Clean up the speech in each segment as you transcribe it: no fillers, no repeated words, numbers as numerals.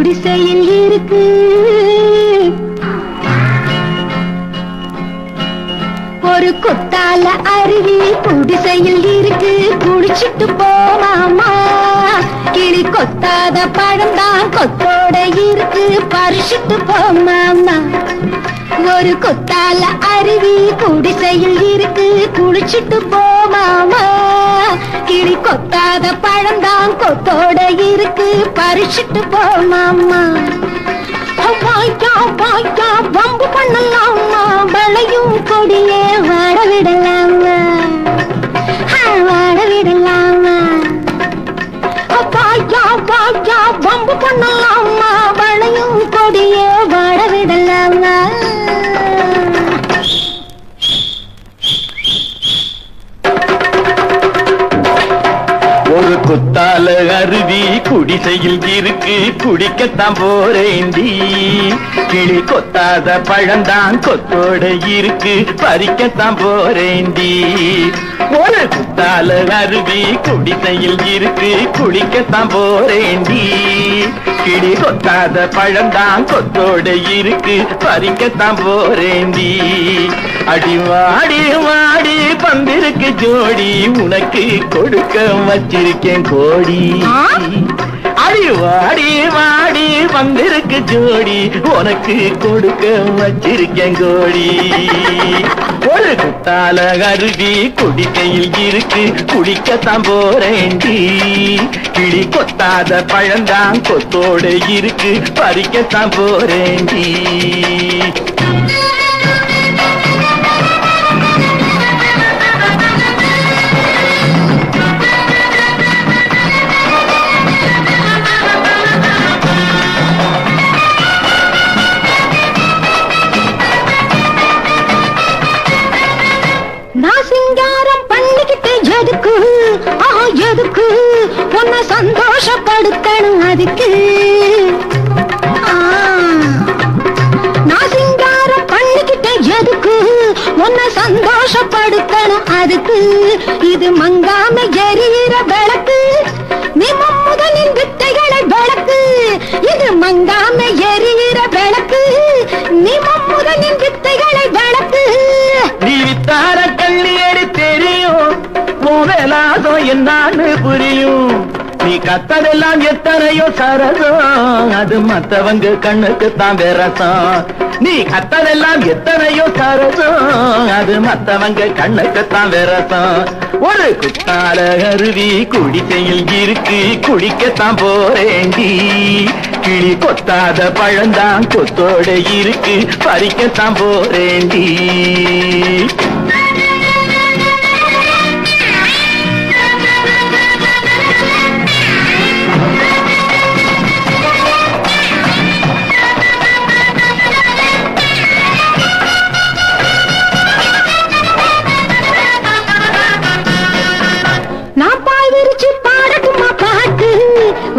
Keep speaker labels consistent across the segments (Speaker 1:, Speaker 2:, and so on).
Speaker 1: குடிசையில் இருக்கு. ஒரு குத்தால அருவி குடிசையில் இருக்கு, குடிச்சிட்டு போமாமா. கிளி கொத்தாத பழம்தான் கொத்தோட இருக்கு, பறிச்சிட்டு போமாமா. ஒரு குத்தால அருவி குடிசையில் இருக்கு, குடிச்சிட்டு போமாமா. கிளி கொத்தாத பழம்தான் கொத்தோட இருக்கு, பறிச்சிட்டு போமாமா. வாய்க்கா வாய்க்கா வம்பு பண்ணலாமா, விளையும் கொடியே வாட விடலாமா, வாட விடலாமா. வாய்க்கா வாய்க்கா வம்பு பண்ணலாமா, விளையும் கொடியே வாட விடலாமா.
Speaker 2: ஒரு குத்தால அருவி குடிசையில் இருக்கு, குடிக்கத்தான் போறேண்டி. கிளி கொத்தாத பழந்தான் கொத்தோட இருக்கு, பறிக்கத்தான் போறேண்டி. ஒரு குத்தால அருவி குடிசையில் இருக்கு, குடிக்கத்தான் போறேண்டி. கிளி கொத்தாத பழந்தான் கொத்தோட இருக்கு, பறிக்கத்தான் போறேண்டி. அடி வாடி வாடி பந்திருக்கு ஜோடி, உனக்கு கொடுக்க வச்சிருக்கேன் கோடி. அடி வாடி வாடி வந்திருக்கு ஜோடி, உனக்கு கொடுக்க வச்சிருக்கேன் கோடி. ஒரு குத்தால அருவி குடிக்கையில் இருக்கு, குடிக்கத்தான் போறேண்டி. கிளி கொத்தாத பழந்தான் கொத்தோட இருக்கு, பறிக்கத்தான் போறேண்டி.
Speaker 1: எதுக்கு உன்னை சந்தோஷப்படுத்தணும், அதுக்கு நான் சிங்காரம் பண்ணிக்கிட்டேன். எதுக்கு உன்னை சந்தோஷப்படுத்தணும், அதுக்கு. இது மங்காம எரியிற விளக்கு, நீ முதலின் வித்தைகளை விளக்கு. இது மங்காம எரியிற விளக்கு, நீ முதலின் வித்தைகளை விளக்கு.
Speaker 2: நீ வித்தார கள்ளியடி தெரியும், வேலாசம் என்னான்னு புரியும். நீ கத்ததெல்லாம் எத்தனையோ சரசம், அது மத்தவங்க கண்ணுக்கு தான் விரசம். நீ கத்ததெல்லாம் எத்தனையோ சரசம், அது மத்தவங்க கண்ணுக்கு தான் விரசம். ஒரு குத்தால அருவி குடிசையில் இருக்கு, குடிக்கத்தான் போறேண்டி. கிளி கொத்தாத பழந்தான் கொத்தோட இருக்கு, பறிக்கத்தான் போறேண்டி.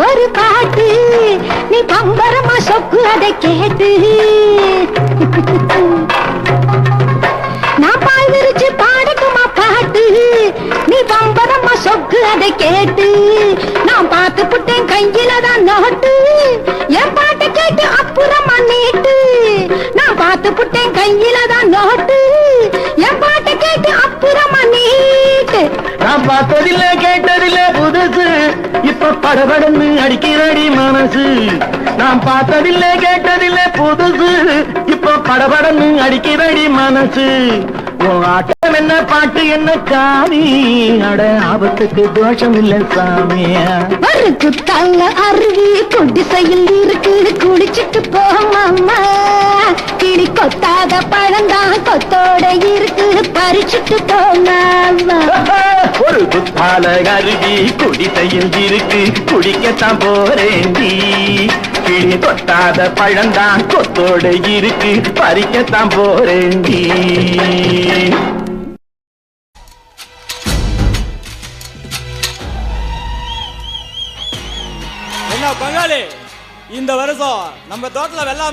Speaker 1: ஒரு பாட்டு நீ பம்பரமா சொக்கு அதை கேட்டு, நான் பாய் விரிச்சு பாடட்டுமா பாட்டு, நீ பம்பரமா சொக்கு அதை கேட்டு. நான் பார்த்து புட்டேன் கையில தான் நோட்டு, என் பாட்டை கேட்டு அப்புறமா நீட்டு. நான் பார்த்து புட்டேன் கையில தான் நோட்டு, என் பாட்டை கேட்டு அப்புறமா நீட்டு.
Speaker 2: நான் பார்த்ததில்லை கேட்டதில்லை புதுசு, இப்ப படபடன்னு அடிக்கிறடி மனசு. நான் பார்த்ததில்லை கேட்டதில்லை புதுசு, இப்ப படபடன்னு அடிக்கிறடி மனசு. ஆட்டம் என்ன பாட்டு என்ன காவி, அட ஆபத்துக்கு தோஷம் இல்லை சாமியா.
Speaker 1: ஒரு குத்தால அருவி குடிசையில் இருக்கு, குடிச்சிட்டு போமாமா. கிளி கொத்தாத பழந்தான் கொத்தோட இருக்கு, பறிச்சிட்டு போமாமா.
Speaker 2: ஒரு குத்தால அருவி குடிசையில் இருக்கு, குடிக்கத்தான் போறேண்டி. கிளி கொத்தாத பழந்தான் கொத்தோட இருக்கு, பறிக்கத்தான் போறேண்டி.
Speaker 3: என்ன பங்காளி, இந்த வருஷம் நம்ம தோட்டத்துல வெள்ளாம